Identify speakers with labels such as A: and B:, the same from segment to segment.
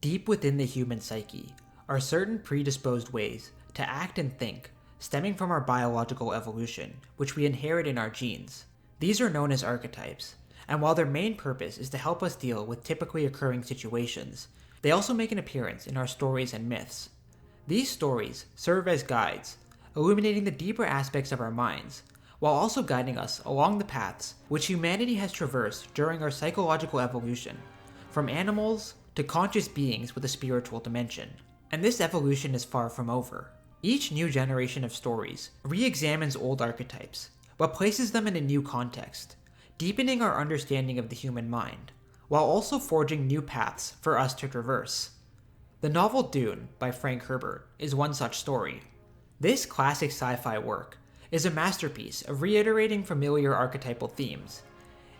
A: Deep within the human psyche are certain predisposed ways to act and think stemming from our biological evolution, which we inherit in our genes. These are known as archetypes, and while their main purpose is to help us deal with typically occurring situations, they also make an appearance in our stories and myths. These stories serve as guides, illuminating the deeper aspects of our minds, while also guiding us along the paths which humanity has traversed during our psychological evolution, from animals to conscious beings with a spiritual dimension. And this evolution is far from over. Each new generation of stories re-examines old archetypes, but places them in a new context, deepening our understanding of the human mind, while also forging new paths for us to traverse. The novel Dune by Frank Herbert is one such story. This classic sci-fi work is a masterpiece of reiterating familiar archetypal themes,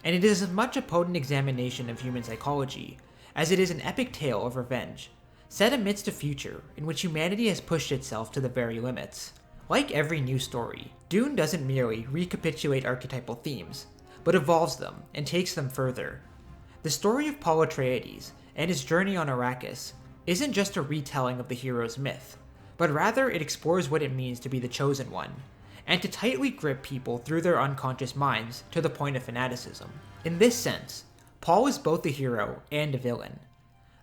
A: and it is as much a potent examination of human psychology as it is an epic tale of revenge, set amidst a future in which humanity has pushed itself to the very limits. Like every new story, Dune doesn't merely recapitulate archetypal themes, but evolves them and takes them further. The story of Paul Atreides and his journey on Arrakis isn't just a retelling of the hero's myth, but rather it explores what it means to be the chosen one, and to tightly grip people through their unconscious minds to the point of fanaticism. In this sense, Paul is both a hero and a villain.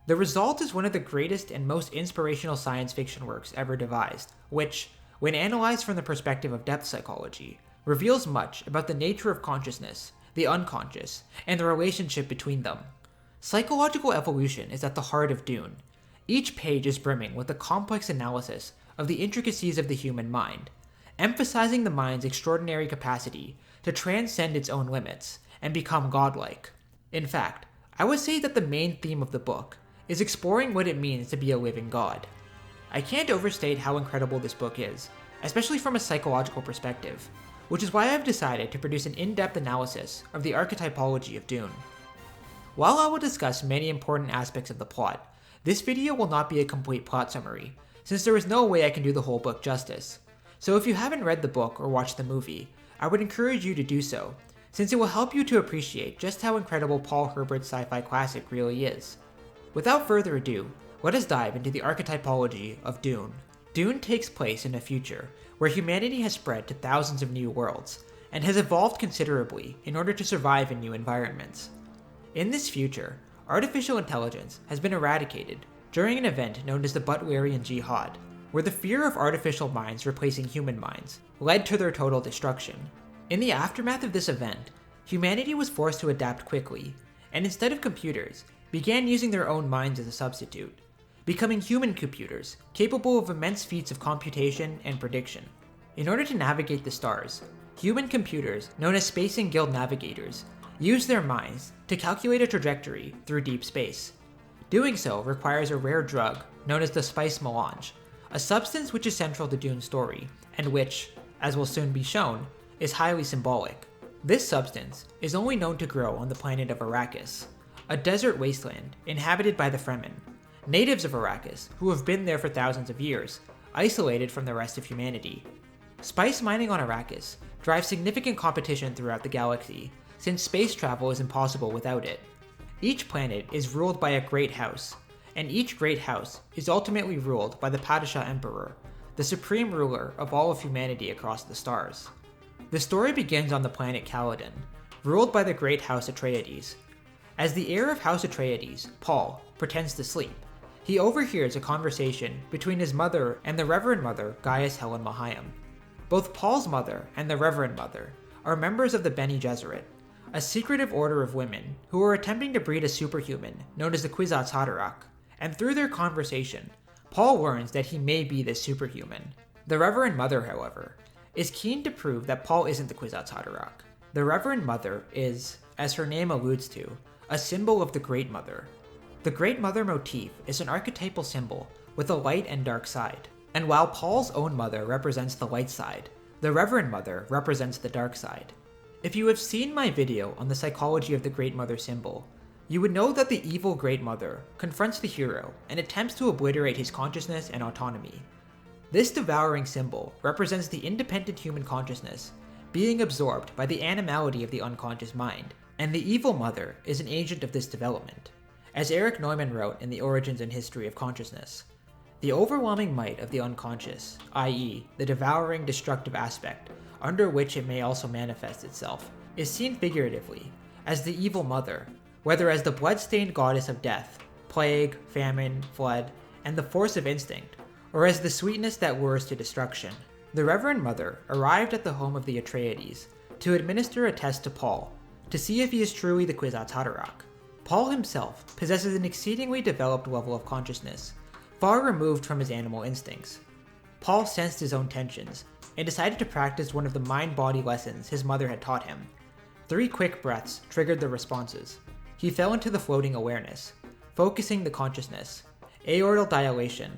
A: The result is one of the greatest and most inspirational science fiction works ever devised, which, when analyzed from the perspective of depth psychology, reveals much about the nature of consciousness, the unconscious, and the relationship between them. Psychological evolution is at the heart of Dune. Each page is brimming with a complex analysis of the intricacies of the human mind, emphasizing the mind's extraordinary capacity to transcend its own limits and become godlike. In fact, I would say that the main theme of the book is exploring what it means to be a living god. I can't overstate how incredible this book is, especially from a psychological perspective, which is why I've decided to produce an in-depth analysis of the archetypology of Dune. While I will discuss many important aspects of the plot, this video will not be a complete plot summary, since there is no way I can do the whole book justice. So if you haven't read the book or watched the movie, I would encourage you to do so, since it will help you to appreciate just how incredible Paul Herbert's sci-fi classic really is. Without further ado, let us dive into the archetypology of Dune. Dune takes place in a future where humanity has spread to thousands of new worlds, and has evolved considerably in order to survive in new environments. In this future, artificial intelligence has been eradicated during an event known as the Butlerian Jihad, where the fear of artificial minds replacing human minds led to their total destruction. In the aftermath of this event, humanity was forced to adapt quickly, and instead of computers, began using their own minds as a substitute, becoming human computers capable of immense feats of computation and prediction. In order to navigate the stars, human computers, known as Spacing Guild navigators, use their minds to calculate a trajectory through deep space. Doing so requires a rare drug known as the spice melange, a substance which is central to Dune's story, and which, as will soon be shown, is highly symbolic. This substance is only known to grow on the planet of Arrakis, a desert wasteland inhabited by the Fremen, natives of Arrakis who have been there for thousands of years, isolated from the rest of humanity. Spice mining on Arrakis drives significant competition throughout the galaxy, since space travel is impossible without it. Each planet is ruled by a great house, and each great house is ultimately ruled by the Padishah Emperor, the supreme ruler of all of humanity across the stars. The story begins on the planet Caladan, ruled by the great House Atreides. As the heir of House Atreides, Paul, pretends to sleep, he overhears a conversation between his mother and the Reverend Mother Gaius Helen Mahayam. Both Paul's mother and the Reverend Mother are members of the Bene Gesserit, a secretive order of women who are attempting to breed a superhuman known as the Kwisatz Haderach, and through their conversation, Paul learns that he may be this superhuman. The Reverend Mother, however, is keen to prove that Paul isn't the Kwisatz Haderach. The Reverend Mother is, as her name alludes to, a symbol of the Great Mother. The Great Mother motif is an archetypal symbol with a light and dark side, and while Paul's own mother represents the light side, the Reverend Mother represents the dark side. If you have seen my video on the psychology of the Great Mother symbol, you would know that the evil Great Mother confronts the hero and attempts to obliterate his consciousness and autonomy. This devouring symbol represents the independent human consciousness being absorbed by the animality of the unconscious mind, and the evil mother is an agent of this development. As Eric Neumann wrote in The Origins and History of Consciousness, the overwhelming might of the unconscious, i.e., the devouring, destructive aspect under which it may also manifest itself, is seen figuratively as the evil mother, whether as the blood-stained goddess of death, plague, famine, flood, and the force of instinct, or as the sweetness that lures to destruction. The Reverend Mother arrived at the home of the Atreides to administer a test to Paul to see if he is truly the Kwisatz Haderach. Paul himself possesses an exceedingly developed level of consciousness, far removed from his animal instincts. Paul sensed his own tensions and decided to practice one of the mind-body lessons his mother had taught him. 3 quick breaths triggered the responses. He fell into the floating awareness, focusing the consciousness, aortal dilation,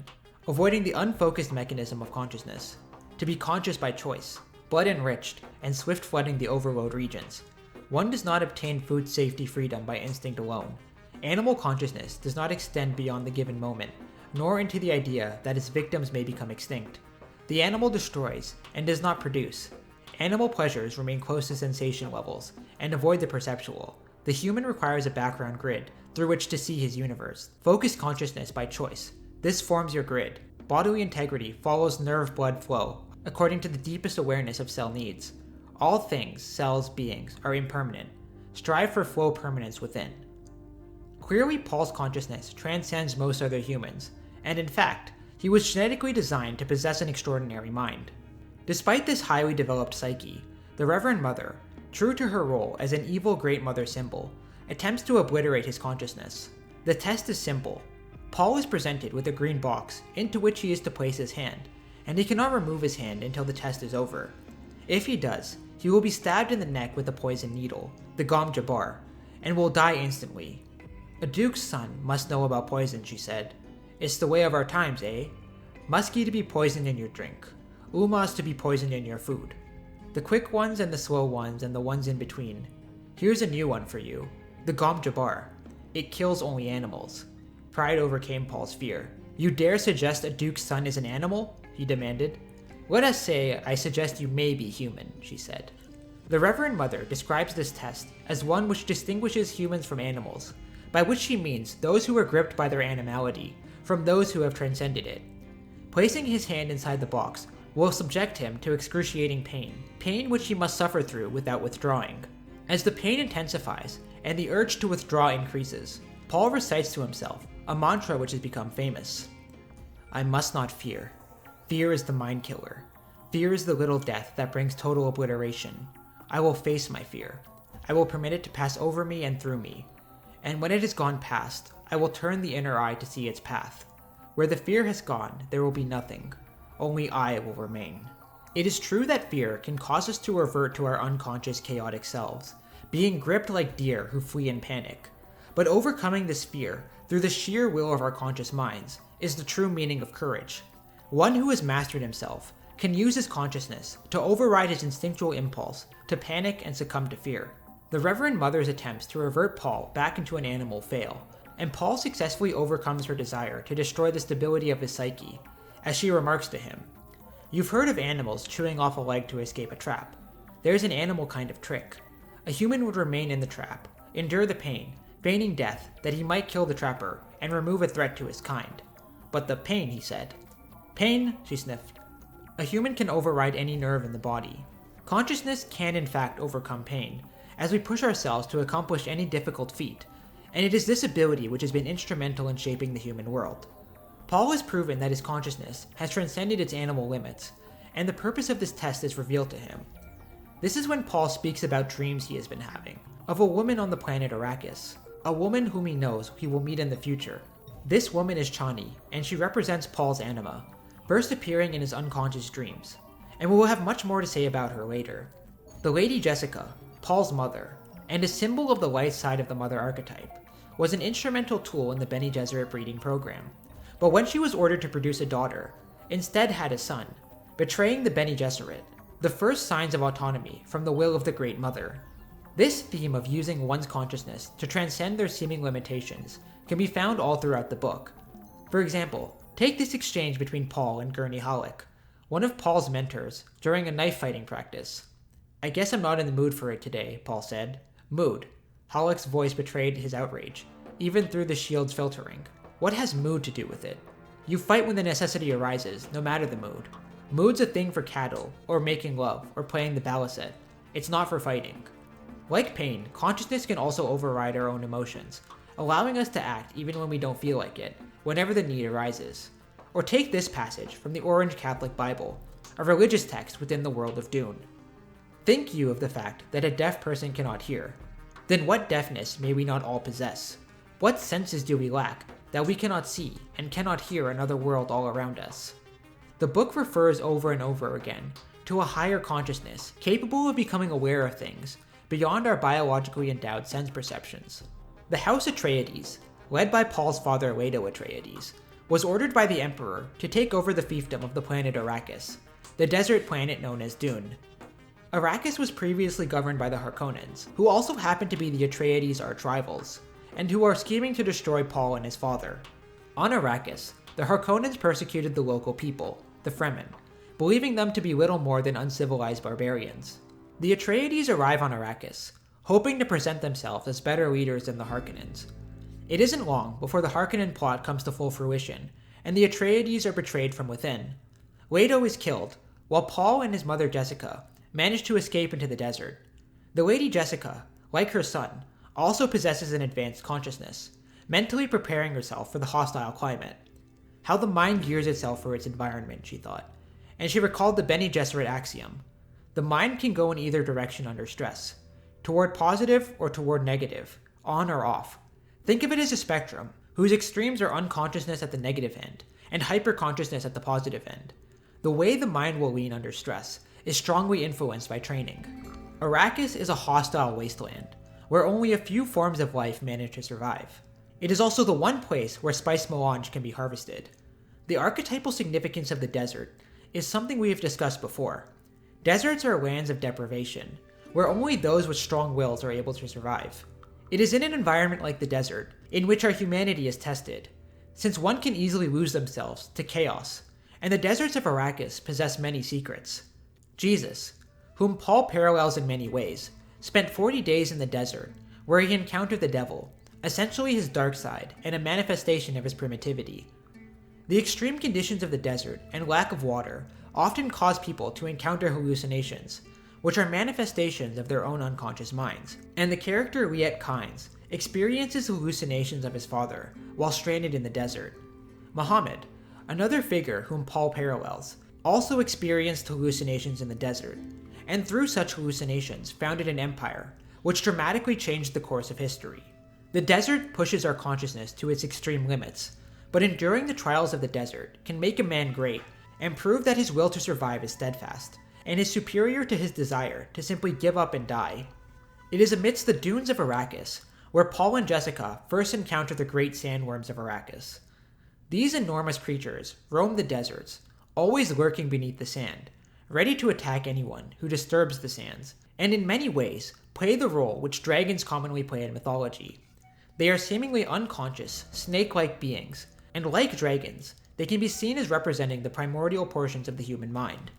A: avoiding the unfocused mechanism of consciousness, to be conscious by choice, blood-enriched, and swift flooding the overload regions. One does not obtain food safety freedom by instinct alone. Animal consciousness does not extend beyond the given moment, nor into the idea that its victims may become extinct. The animal destroys and does not produce. Animal pleasures remain close to sensation levels and avoid the perceptual. The human requires a background grid through which to see his universe. Focus consciousness by choice. This forms your grid. Bodily integrity follows nerve blood flow, according to the deepest awareness of cell needs. All things, cells, beings, are impermanent. Strive for flow permanence within. Clearly, Paul's consciousness transcends most other humans, and in fact, he was genetically designed to possess an extraordinary mind. Despite this highly developed psyche, the Reverend Mother, true to her role as an evil Great Mother symbol, attempts to obliterate his consciousness. The test is simple. Paul is presented with a green box into which he is to place his hand, and he cannot remove his hand until the test is over. If he does, he will be stabbed in the neck with a poison needle, the Gom Jabbar, and will die instantly. A duke's son must know about poison, she said. It's the way of our times, eh? Muskie to be poisoned in your drink. Umas to be poisoned in your food. The quick ones and the slow ones and the ones in between. Here's a new one for you. The Gom Jabbar. It kills only animals. Pride overcame Paul's fear. You dare suggest a duke's son is an animal? He demanded. Let us say I suggest you may be human, she said. The Reverend Mother describes this test as one which distinguishes humans from animals, by which she means those who are gripped by their animality from those who have transcended it. Placing his hand inside the box will subject him to excruciating pain which he must suffer through without withdrawing. As the pain intensifies and the urge to withdraw increases, Paul recites to himself a mantra which has become famous. I must not fear. Fear is the mind killer. Fear is the little death that brings total obliteration. I will face my fear. I will permit it to pass over me and through me. And when it has gone past, I will turn the inner eye to see its path. Where the fear has gone, there will be nothing. Only I will remain. It is true that fear can cause us to revert to our unconscious chaotic selves, being gripped like deer who flee in panic. But overcoming this fear through the sheer will of our conscious minds is the true meaning of courage. One who has mastered himself can use his consciousness to override his instinctual impulse to panic and succumb to fear. The Reverend Mother's attempts to revert Paul back into an animal fail, and Paul successfully overcomes her desire to destroy the stability of his psyche, as she remarks to him, You've heard of animals chewing off a leg to escape a trap. There's an animal kind of trick. A human would remain in the trap, endure the pain, feigning death that he might kill the trapper and remove a threat to his kind. But the pain, he said. Pain, she sniffed. A human can override any nerve in the body. Consciousness can in fact overcome pain, as we push ourselves to accomplish any difficult feat, and it is this ability which has been instrumental in shaping the human world. Paul has proven that his consciousness has transcended its animal limits, and the purpose of this test is revealed to him. This is when Paul speaks about dreams he has been having, of a woman on the planet Arrakis, a woman whom he knows he will meet in the future. This woman is Chani, and she represents Paul's anima, first appearing in his unconscious dreams, and we will have much more to say about her later. The Lady Jessica, Paul's mother, and a symbol of the light side of the mother archetype, was an instrumental tool in the Bene Gesserit breeding program, but when she was ordered to produce a daughter, instead had a son, betraying the Bene Gesserit, the first signs of autonomy from the will of the Great Mother. This theme of using one's consciousness to transcend their seeming limitations can be found all throughout the book. For example, take this exchange between Paul and Gurney Halleck, one of Paul's mentors, during a knife fighting practice. I guess I'm not in the mood for it today, Paul said. Mood. Halleck's voice betrayed his outrage. even through the shield's filtering. What has mood to do with it? You fight when the necessity arises, no matter the mood. Mood's a thing for cattle, or making love, or playing the balisette. It's not for fighting. Like pain, consciousness can also override our own emotions, allowing us to act even when we don't feel like it, whenever the need arises. Or take this passage from the Orange Catholic Bible, a religious text within the world of Dune. Think you of the fact that a deaf person cannot hear. Then what deafness may we not all possess? What senses do we lack that we cannot see and cannot hear another world all around us? The book refers over and over again to a higher consciousness capable of becoming aware of things beyond our biologically endowed sense perceptions. The House Atreides, led by Paul's father Leto Atreides, was ordered by the Emperor to take over the fiefdom of the planet Arrakis, the desert planet known as Dune. Arrakis was previously governed by the Harkonnens, who also happened to be the Atreides' arch-rivals, and who are scheming to destroy Paul and his father. On Arrakis, the Harkonnens persecuted the local people, the Fremen, believing them to be little more than uncivilized barbarians. The Atreides arrive on Arrakis, hoping to present themselves as better leaders than the Harkonnens. It isn't long before the Harkonnen plot comes to full fruition, and the Atreides are betrayed from within. Leto is killed, while Paul and his mother Jessica manage to escape into the desert. The Lady Jessica, like her son, also possesses an advanced consciousness, mentally preparing herself for the hostile climate. How the mind gears itself for its environment, she thought, and she recalled the Bene Gesserit axiom. The mind can go in either direction under stress, toward positive or toward negative, on or off. Think of it as a spectrum, whose extremes are unconsciousness at the negative end, and hyperconsciousness at the positive end. The way the mind will lean under stress is strongly influenced by training. Arrakis is a hostile wasteland, where only a few forms of life manage to survive. It is also the one place where spice melange can be harvested. The archetypal significance of the desert is something we have discussed before. Deserts are lands of deprivation, where only those with strong wills are able to survive. It is in an environment like the desert, in which our humanity is tested, since one can easily lose themselves to chaos, and the deserts of Arrakis possess many secrets. Jesus, whom Paul parallels in many ways, spent 40 days in the desert, where he encountered the devil, essentially his dark side and a manifestation of his primitivity. The extreme conditions of the desert and lack of water often cause people to encounter hallucinations, which are manifestations of their own unconscious minds, and the character Liet Kynes experiences hallucinations of his father while stranded in the desert. Muhammad, another figure whom Paul parallels, also experienced hallucinations in the desert, and through such hallucinations founded an empire, which dramatically changed the course of history. The desert pushes our consciousness to its extreme limits, but enduring the trials of the desert can make a man great and prove that his will to survive is steadfast, and is superior to his desire to simply give up and die. It is amidst the dunes of Arrakis where Paul and Jessica first encounter the great sandworms of Arrakis. These enormous creatures roam the deserts, always lurking beneath the sand, ready to attack anyone who disturbs the sands, and in many ways play the role which dragons commonly play in mythology. They are seemingly unconscious, snake-like beings, and like dragons, they can be seen as representing the primordial portions of the human mind.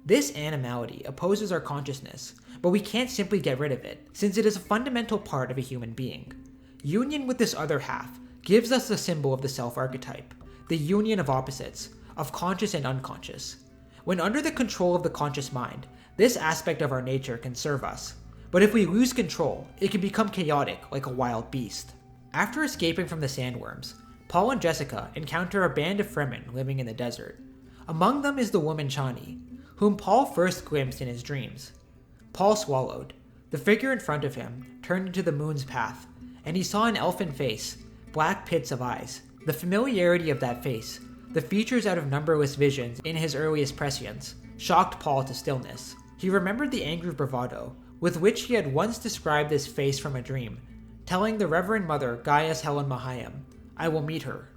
A: This animality opposes our consciousness, but we can't simply get rid of it, since it is a fundamental part of a human being. Union with this other half gives us the symbol of the self-archetype, the union of opposites, of conscious and unconscious. When under the control of the conscious mind, this aspect of our nature can serve us. But if we lose control, it can become chaotic like a wild beast. After escaping from the sandworms, Paul and Jessica encounter a band of Fremen living in the desert. Among them is the woman Chani, whom Paul first glimpsed in his dreams. Paul swallowed. The figure in front of him turned into the moon's path, and he saw an elfin face, black pits of eyes. The familiarity of that face, the features out of numberless visions in his earliest prescience, shocked Paul to stillness. He remembered the angry bravado with which he had once described this face from a dream, telling the Reverend Mother Gaius Helen Mahayam, "I will meet her."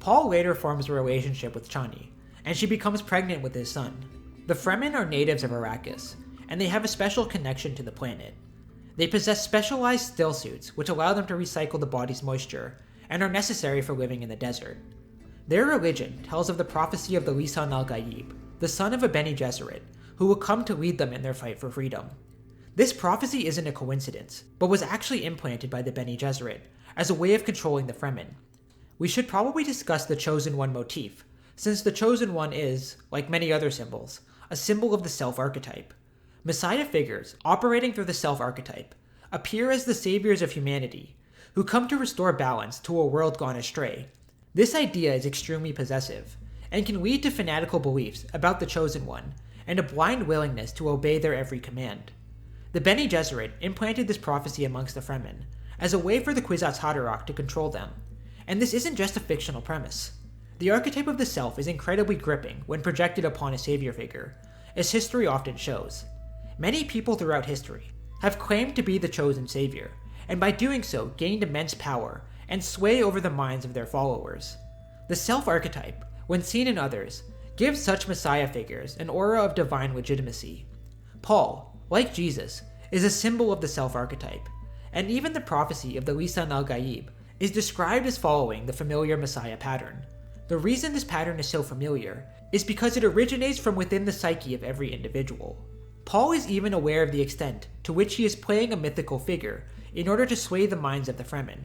A: Paul later forms a relationship with Chani, and she becomes pregnant with his son. The Fremen are natives of Arrakis, and they have a special connection to the planet. They possess specialized still suits which allow them to recycle the body's moisture, and are necessary for living in the desert. Their religion tells of the prophecy of the Lisan al-Gaib, the son of a Bene Gesserit, who will come to lead them in their fight for freedom. This prophecy isn't a coincidence, but was actually implanted by the Bene Gesserit as a way of controlling the Fremen. We should probably discuss the Chosen One motif, since the Chosen One is, like many other symbols, a symbol of the self archetype. Messiah figures, operating through the self archetype, appear as the saviors of humanity, who come to restore balance to a world gone astray. This idea is extremely possessive, and can lead to fanatical beliefs about the Chosen One, and a blind willingness to obey their every command. The Bene Gesserit implanted this prophecy amongst the Fremen, as a way for the Kwisatz Haderach to control them, and this isn't just a fictional premise. The archetype of the self is incredibly gripping when projected upon a savior figure, as history often shows. Many people throughout history have claimed to be the chosen savior, and by doing so gained immense power and sway over the minds of their followers. The self-archetype, when seen in others, gives such messiah figures an aura of divine legitimacy. Paul, like Jesus, is a symbol of the self-archetype, and even the prophecy of the Lisan al-Gaib is described as following the familiar messiah pattern. The reason this pattern is so familiar is because it originates from within the psyche of every individual. Paul is even aware of the extent to which he is playing a mythical figure in order to sway the minds of the Fremen.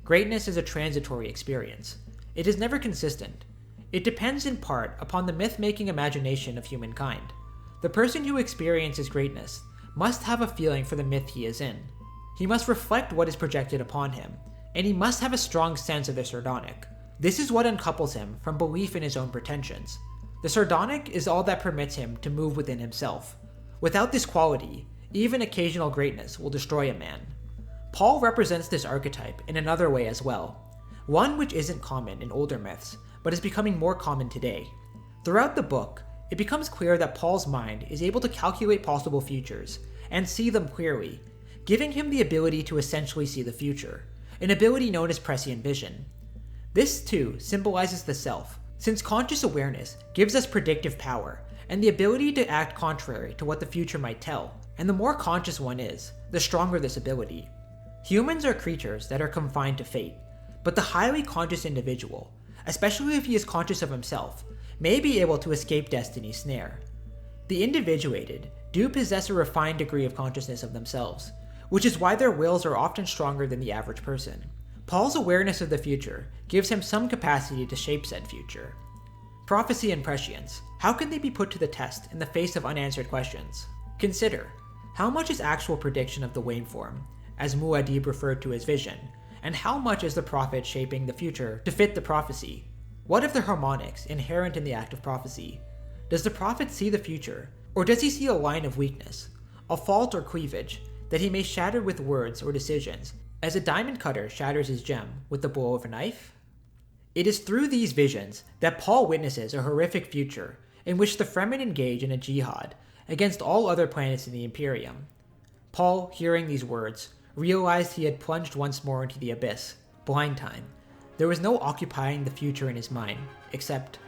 A: Greatness is a transitory experience. It is never consistent. It depends in part upon the myth-making imagination of humankind. The person who experiences greatness must have a feeling for the myth he is in. He must reflect what is projected upon him, and he must have a strong sense of the sardonic. This is what uncouples him from belief in his own pretensions. The sardonic is all that permits him to move within himself. Without this quality, even occasional greatness will destroy a man. Paul represents this archetype in another way as well, one which isn't common in older myths, but is becoming more common today. Throughout the book, it becomes clear that Paul's mind is able to calculate possible futures and see them clearly, giving him the ability to essentially see the future, an ability known as prescient vision. This too symbolizes the self, since conscious awareness gives us predictive power and the ability to act contrary to what the future might tell, and the more conscious one is, the stronger this ability. Humans are creatures that are confined to fate, but the highly conscious individual, especially if he is conscious of himself, may be able to escape destiny's snare. The individuated do possess a refined degree of consciousness of themselves, which is why their wills are often stronger than the average person. Paul's awareness of the future gives him some capacity to shape said future. Prophecy and prescience, how can they be put to the test in the face of unanswered questions? Consider, how much is actual prediction of the waveform, as Muad'Dib referred to his vision, and how much is the prophet shaping the future to fit the prophecy? What of the harmonics inherent in the act of prophecy? Does the prophet see the future, or does he see a line of weakness, a fault or cleavage, that he may shatter with words or decisions, as a diamond cutter shatters his gem with the blow of a knife? It is through these visions that Paul witnesses a horrific future in which the Fremen engage in a jihad against all other planets in the Imperium. Paul, hearing these words, realized he had plunged once more into the abyss, blind time. There was no occupying the future in his mind, except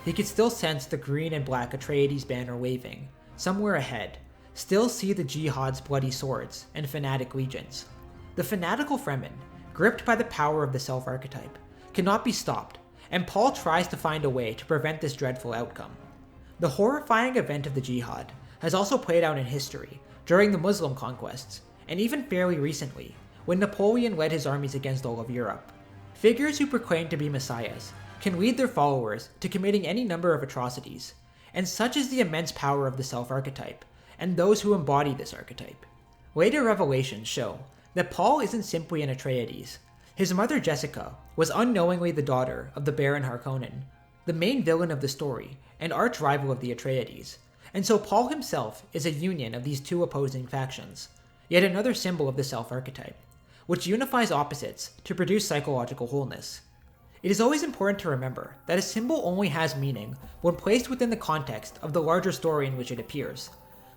A: he could still sense the green and black Atreides banner waving, somewhere ahead, still see the jihad's bloody swords and fanatic legions. The fanatical Fremen, gripped by the power of the self-archetype, cannot be stopped, and Paul tries to find a way to prevent this dreadful outcome. The horrifying event of the jihad has also played out in history during the Muslim conquests, and even fairly recently, when Napoleon led his armies against all of Europe. Figures who proclaim to be messiahs can lead their followers to committing any number of atrocities, and such is the immense power of the self-archetype, and those who embody this archetype. Later revelations show that Paul isn't simply an Atreides. His mother Jessica was unknowingly the daughter of the Baron Harkonnen, the main villain of the story and arch-rival of the Atreides, and so Paul himself is a union of these two opposing factions, yet another symbol of the self-archetype, which unifies opposites to produce psychological wholeness. It is always important to remember that a symbol only has meaning when placed within the context of the larger story in which it appears.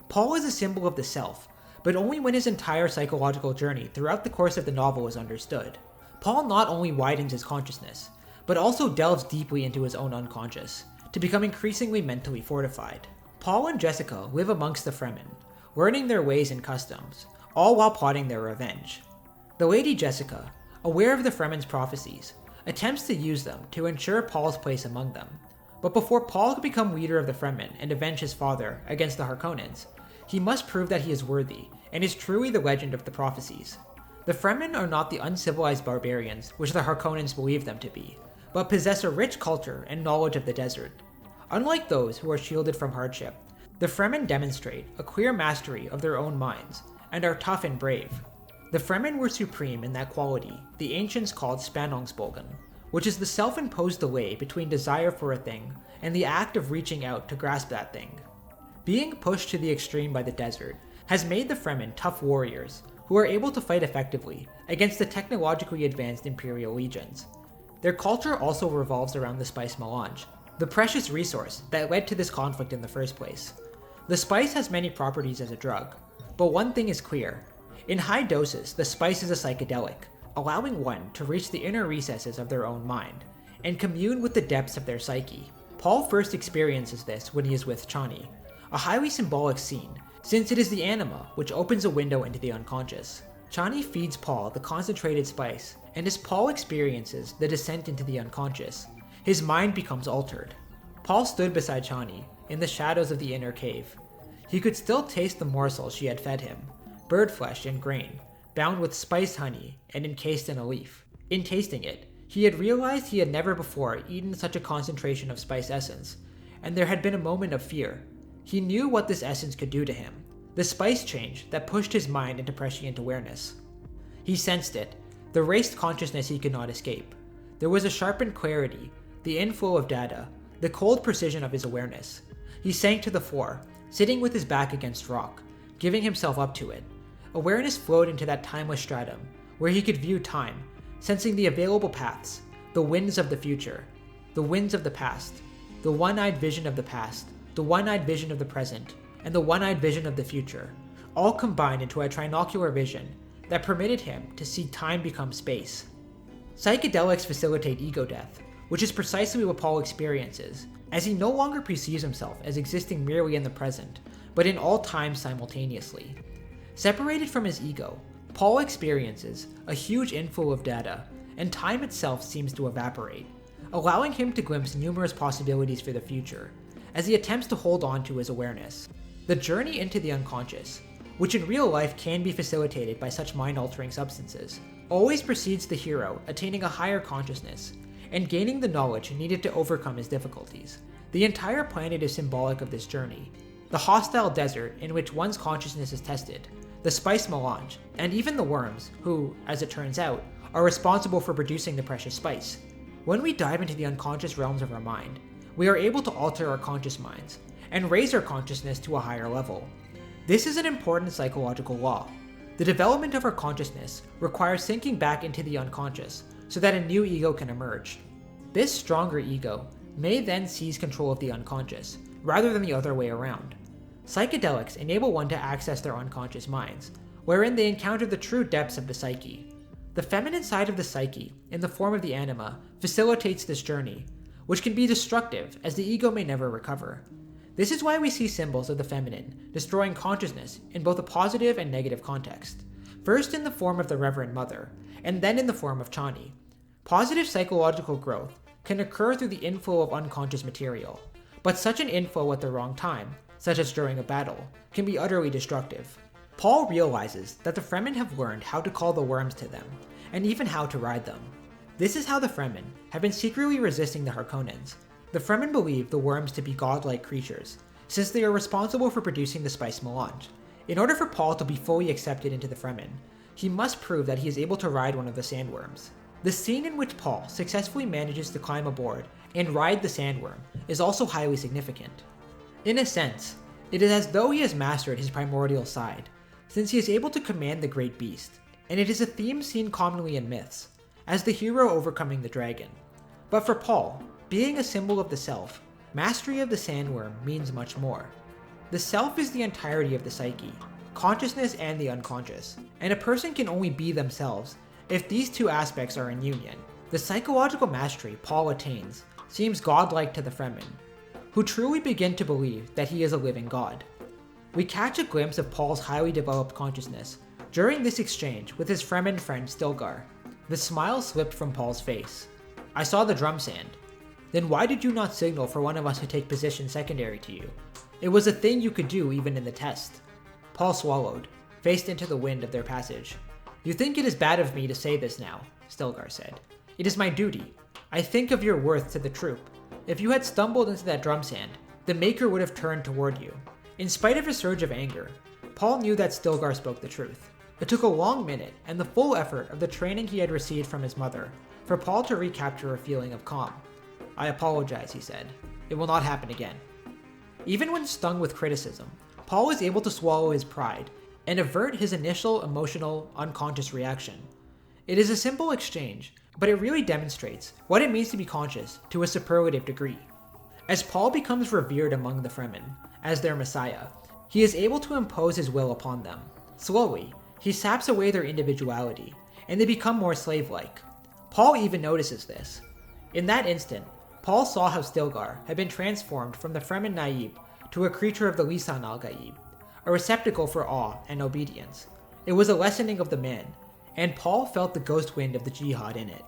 A: Paul is a symbol of the self, but only when his entire psychological journey throughout the course of the novel is understood. Paul not only widens his consciousness, but also delves deeply into his own unconscious, to become increasingly mentally fortified. Paul and Jessica live amongst the Fremen, learning their ways and customs, all while plotting their revenge. The Lady Jessica, aware of the Fremen's prophecies, attempts to use them to ensure Paul's place among them. But before Paul can become leader of the Fremen and avenge his father against the Harkonnens, he must prove that he is worthy and is truly the legend of the prophecies. The Fremen are not the uncivilized barbarians which the Harkonnens believe them to be, but possess a rich culture and knowledge of the desert. Unlike those who are shielded from hardship, the Fremen demonstrate a clear mastery of their own minds, and are tough and brave. The Fremen were supreme in that quality the ancients called Spannungsbogen, which is the self-imposed delay between desire for a thing and the act of reaching out to grasp that thing. Being pushed to the extreme by the desert has made the Fremen tough warriors who are able to fight effectively against the technologically advanced Imperial legions. Their culture also revolves around the spice melange, the precious resource that led to this conflict in the first place. The spice has many properties as a drug, but one thing is clear. In high doses, the spice is a psychedelic, allowing one to reach the inner recesses of their own mind and commune with the depths of their psyche. Paul first experiences this when he is with Chani, a highly symbolic scene, since it is the anima which opens a window into the unconscious. Chani feeds Paul the concentrated spice, and as Paul experiences the descent into the unconscious, his mind becomes altered. Paul stood beside Chani, in the shadows of the inner cave. He could still taste the morsels she had fed him, bird flesh and grain, bound with spiced honey and encased in a leaf. In tasting it, he had realized he had never before eaten such a concentration of spice essence, and there had been a moment of fear. He knew what this essence could do to him, the spice change that pushed his mind into prescient awareness. He sensed it, the raced consciousness he could not escape. There was a sharpened clarity, the inflow of data, the cold precision of his awareness. He sank to the floor, sitting with his back against rock, giving himself up to it. Awareness flowed into that timeless stratum, where he could view time, sensing the available paths, the winds of the future, the winds of the past, the one-eyed vision of the past, the one-eyed vision of the present, and the one-eyed vision of the future, all combined into a trinocular vision that permitted him to see time become space. Psychedelics facilitate ego death, which is precisely what Paul experiences, as he no longer perceives himself as existing merely in the present, but in all times simultaneously. Separated from his ego, Paul experiences a huge inflow of data, and time itself seems to evaporate, allowing him to glimpse numerous possibilities for the future, as he attempts to hold on to his awareness. The journey into the unconscious, which in real life can be facilitated by such mind-altering substances, always precedes the hero attaining a higher consciousness, and gaining the knowledge needed to overcome his difficulties. The entire planet is symbolic of this journey. The hostile desert in which one's consciousness is tested, the spice melange, and even the worms, who, as it turns out, are responsible for producing the precious spice. When we dive into the unconscious realms of our mind, we are able to alter our conscious minds, and raise our consciousness to a higher level. This is an important psychological law. The development of our consciousness requires sinking back into the unconscious so that a new ego can emerge. This stronger ego may then seize control of the unconscious, rather than the other way around. Psychedelics enable one to access their unconscious minds, wherein they encounter the true depths of the psyche. The feminine side of the psyche, in the form of the anima, facilitates this journey, which can be destructive as the ego may never recover. This is why we see symbols of the feminine destroying consciousness in both a positive and negative context, first in the form of the Reverend Mother, and then in the form of Chani. Positive psychological growth can occur through the inflow of unconscious material, but such an inflow at the wrong time, such as during a battle, can be utterly destructive. Paul realizes that the Fremen have learned how to call the worms to them, and even how to ride them. This is how the Fremen have been secretly resisting the Harkonnens. The Fremen believe the worms to be godlike creatures, since they are responsible for producing the spice melange. In order for Paul to be fully accepted into the Fremen, he must prove that he is able to ride one of the sandworms. The scene in which Paul successfully manages to climb aboard and ride the sandworm is also highly significant. In a sense, it is as though he has mastered his primordial side, since he is able to command the great beast, and it is a theme seen commonly in myths, as the hero overcoming the dragon. But for Paul, being a symbol of the self, mastery of the sandworm means much more. The self is the entirety of the psyche, consciousness and the unconscious, and a person can only be themselves if these two aspects are in union. The psychological mastery Paul attains seems godlike to the Fremen, who truly begin to believe that he is a living god. We catch a glimpse of Paul's highly developed consciousness during this exchange with his Fremen friend Stilgar. The smile slipped from Paul's face. "I saw the drum sand. Then why did you not signal for one of us to take position secondary to you? It was a thing you could do even in the test." Paul swallowed, faced into the wind of their passage. You think it is bad of me to say this now, Stilgar said. It is my duty. I think of your worth to the troop. If you had stumbled into that drum stand, the Maker would have turned toward you. In spite of a surge of anger, Paul knew that Stilgar spoke the truth. It took a long minute and the full effort of the training he had received from his mother for Paul to recapture a feeling of calm. I apologize, he said. It will not happen again. Even when stung with criticism, Paul was able to swallow his pride and avert his initial emotional, unconscious reaction. It is a simple exchange, but it really demonstrates what it means to be conscious to a superlative degree. As Paul becomes revered among the Fremen as their messiah, he is able to impose his will upon them. Slowly, he saps away their individuality, and they become more slave-like. Paul even notices this. In that instant, Paul saw how Stilgar had been transformed from the Fremen Naib to a creature of the Lisan al-Gaib, a receptacle for awe and obedience. It was a lessening of the man, and Paul felt the ghost wind of the jihad in it.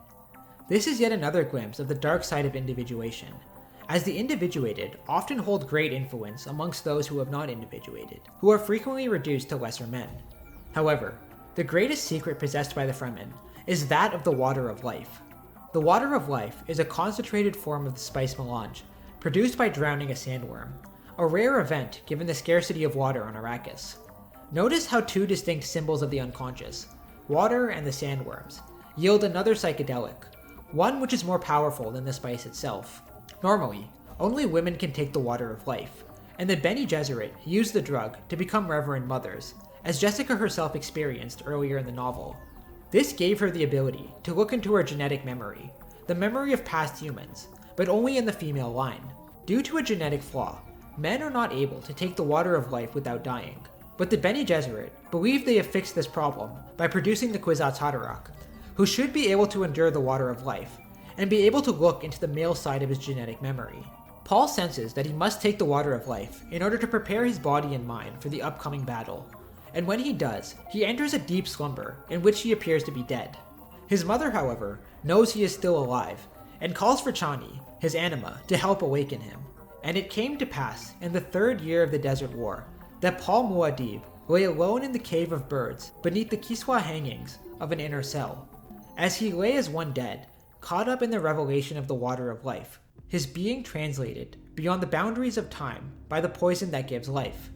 A: This is yet another glimpse of the dark side of individuation, as the individuated often hold great influence amongst those who have not individuated, who are frequently reduced to lesser men. However, the greatest secret possessed by the Fremen is that of the Water of Life. The Water of Life is a concentrated form of the spice melange, produced by drowning a sandworm, a rare event given the scarcity of water on Arrakis. Notice how two distinct symbols of the unconscious, water and the sandworms, yield another psychedelic, one which is more powerful than the spice itself. Normally, only women can take the Water of Life, and the Bene Gesserit use the drug to become Reverend Mothers, as Jessica herself experienced earlier in the novel. This gave her the ability to look into her genetic memory, the memory of past humans, but only in the female line. Due to a genetic flaw, men are not able to take the Water of Life without dying, but the Bene Gesserit believe they have fixed this problem by producing the Kwisatz Haderach, who should be able to endure the Water of Life, and be able to look into the male side of his genetic memory. Paul senses that he must take the Water of Life in order to prepare his body and mind for the upcoming battle, and when he does, he enters a deep slumber in which he appears to be dead. His mother, however, knows he is still alive, and calls for Chani, his anima, to help awaken him. And it came to pass, in the 3rd year of the Desert War, that Paul Muad'Dib lay alone in the Cave of Birds beneath the Kiswa hangings of an inner cell. As he lay as one dead, caught up in the revelation of the Water of Life, his being translated beyond the boundaries of time by the poison that gives life.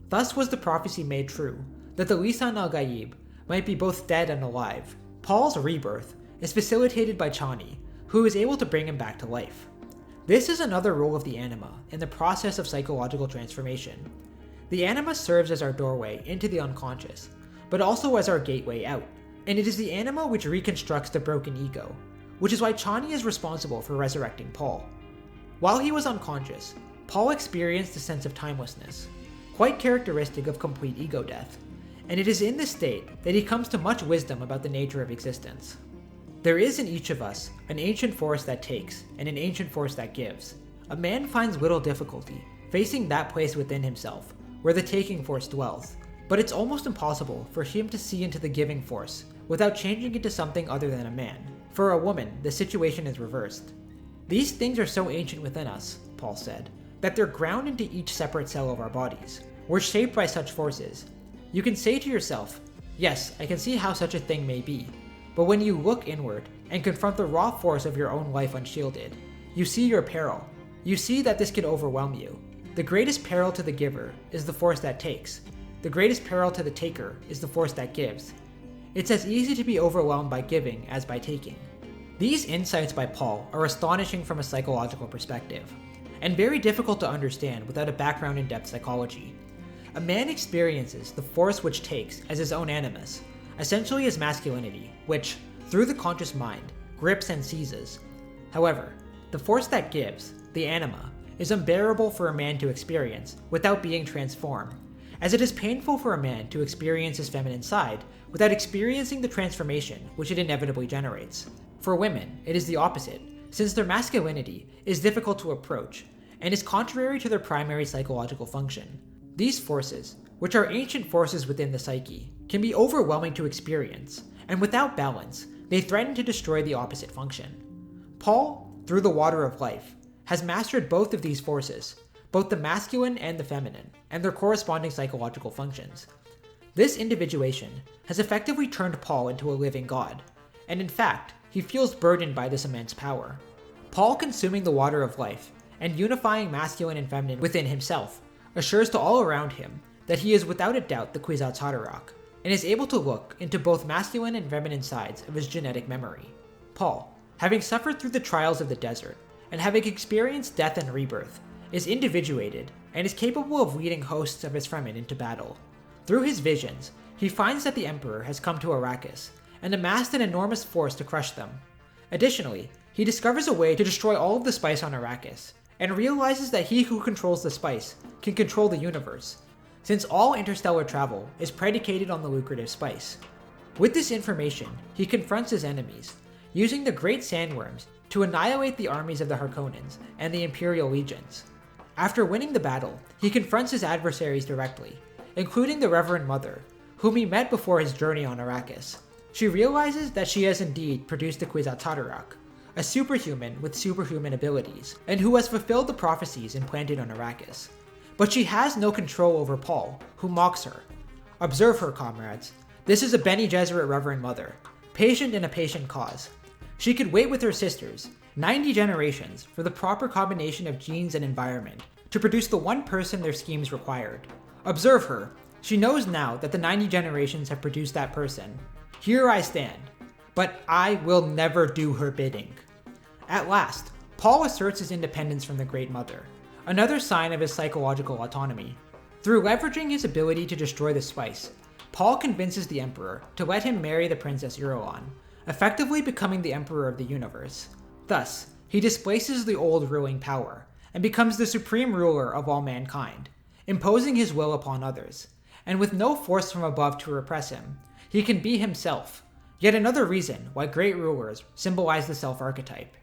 A: Thus was the prophecy made true, that the Lisan al-Gaib might be both dead and alive. Paul's rebirth is facilitated by Chani, who is able to bring him back to life. This is another role of the anima in the process of psychological transformation. The anima serves as our doorway into the unconscious, but also as our gateway out, and it is the anima which reconstructs the broken ego, which is why Chani is responsible for resurrecting Paul. While he was unconscious, Paul experienced a sense of timelessness, quite characteristic of complete ego death, and it is in this state that he comes to much wisdom about the nature of existence. There is in each of us an ancient force that takes and an ancient force that gives. A man finds little difficulty facing that place within himself where the taking force dwells, but it's almost impossible for him to see into the giving force without changing into something other than a man. For a woman, the situation is reversed. These things are so ancient within us, Paul said, that they're ground into each separate cell of our bodies. We're shaped by such forces. You can say to yourself, yes, I can see how such a thing may be, but when you look inward and confront the raw force of your own life unshielded, you see your peril. You see that this can overwhelm you. The greatest peril to the giver is the force that takes. The greatest peril to the taker is the force that gives. It's as easy to be overwhelmed by giving as by taking. These insights by Paul are astonishing from a psychological perspective, and very difficult to understand without a background in depth psychology. A man experiences the force which takes as his own animus, essentially as masculinity, which, through the conscious mind, grips and seizes. However, the force that gives, the anima, is unbearable for a man to experience without being transformed, as it is painful for a man to experience his feminine side without experiencing the transformation which it inevitably generates. For women, it is the opposite, since their masculinity is difficult to approach and is contrary to their primary psychological function. These forces, which are ancient forces within the psyche, can be overwhelming to experience, and without balance, they threaten to destroy the opposite function. Paul, through the Water of Life, has mastered both of these forces, both the masculine and the feminine, and their corresponding psychological functions. This individuation has effectively turned Paul into a living god, and in fact, he feels burdened by this immense power. Paul consuming the water of life and unifying masculine and feminine within himself assures to all around him that he is without a doubt the Kwisatz Haderach, and is able to look into both masculine and feminine sides of his genetic memory. Paul, having suffered through the trials of the desert, and having experienced death and rebirth, is individuated and is capable of leading hosts of his Fremen into battle. Through his visions, he finds that the Emperor has come to Arrakis and amassed an enormous force to crush them. Additionally, he discovers a way to destroy all of the spice on Arrakis, and realizes that he who controls the spice can control the universe, since all interstellar travel is predicated on the lucrative spice. With this information, he confronts his enemies, using the Great Sandworms to annihilate the armies of the Harkonnens and the Imperial Legions. After winning the battle, he confronts his adversaries directly, including the Reverend Mother, whom he met before his journey on Arrakis. She realizes that she has indeed produced the Kwisatz Haderach, a superhuman with superhuman abilities, and who has fulfilled the prophecies implanted on Arrakis. But she has no control over Paul, who mocks her. Observe her, comrades. This is a Bene Gesserit Reverend Mother, patient in a patient cause. She could wait with her sisters 90 generations for the proper combination of genes and environment to produce the one person their schemes required. Observe her. She knows now that the 90 generations have produced that person. Here I stand, but I will never do her bidding. At last, Paul asserts his independence from the Great Mother, another sign of his psychological autonomy. Through leveraging his ability to destroy the spice, Paul convinces the Emperor to let him marry the Princess Irulan, effectively becoming the Emperor of the universe. Thus, he displaces the old ruling power, and becomes the supreme ruler of all mankind, imposing his will upon others, and with no force from above to repress him, he can be himself. Yet another reason why great rulers symbolize the self-archetype.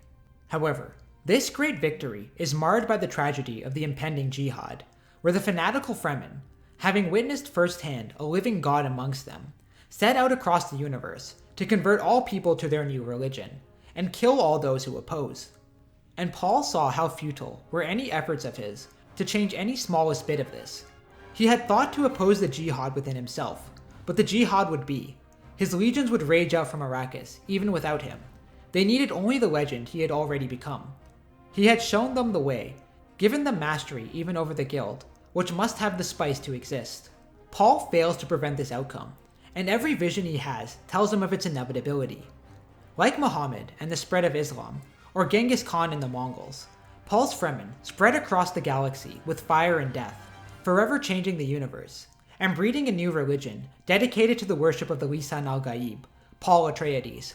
A: However, this great victory is marred by the tragedy of the impending jihad, where the fanatical Fremen, having witnessed firsthand a living god amongst them, set out across the universe to convert all people to their new religion, and kill all those who oppose. And Paul saw how futile were any efforts of his to change any smallest bit of this. He had thought to oppose the jihad within himself, but the jihad would be. His legions would rage out from Arrakis, even without him. They needed only the legend he had already become. He had shown them the way, given them mastery even over the guild, which must have the spice to exist. Paul fails to prevent this outcome, and every vision he has tells him of its inevitability. Like Muhammad and the spread of Islam, or Genghis Khan and the Mongols, Paul's Fremen spread across the galaxy with fire and death, forever changing the universe, and breeding a new religion dedicated to the worship of the Lisan al-Gaib, Paul Atreides.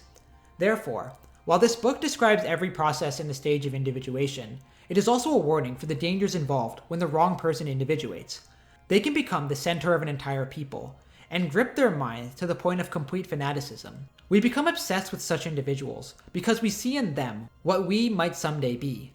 A: Therefore, while this book describes every process in the stage of individuation, it is also a warning for the dangers involved when the wrong person individuates. They can become the center of an entire people, and grip their minds to the point of complete fanaticism. We become obsessed with such individuals because we see in them what we might someday be.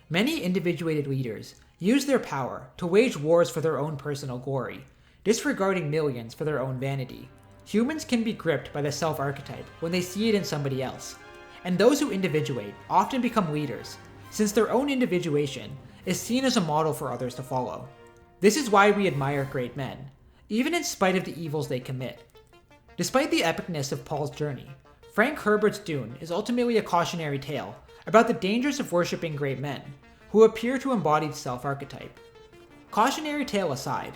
A: Many individuated leaders use their power to wage wars for their own personal glory, disregarding millions for their own vanity. Humans can be gripped by the self-archetype when they see it in somebody else, and those who individuate often become leaders, since their own individuation is seen as a model for others to follow. This is why we admire great men, even in spite of the evils they commit. Despite the epicness of Paul's journey, Frank Herbert's Dune is ultimately a cautionary tale about the dangers of worshipping great men, who appear to embody the self-archetype. Cautionary tale aside,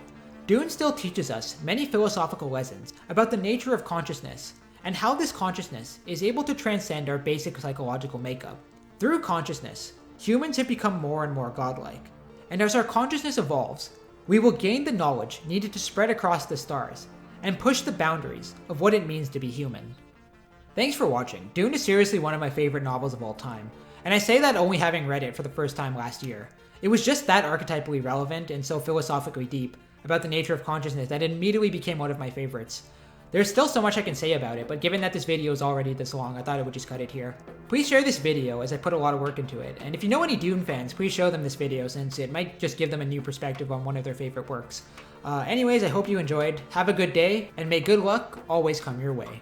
A: Dune still teaches us many philosophical lessons about the nature of consciousness, and how this consciousness is able to transcend our basic psychological makeup. Through consciousness, humans have become more and more godlike, and as our consciousness evolves, we will gain the knowledge needed to spread across the stars, and push the boundaries of what it means to be human. Thanks for watching. Dune is seriously one of my favorite novels of all time, and I say that only having read it for the first time last year. It was just that archetypally relevant and so philosophically deep about the nature of consciousness that it immediately became one of my favorites. There's still so much I can say about it, but given that this video is already this long, I thought I would just cut it here. Please share this video as I put a lot of work into it, and if you know any Dune fans, please show them this video since it might just give them a new perspective on one of their favorite works. Anyways, I hope you enjoyed. Have a good day, and may good luck always come your way.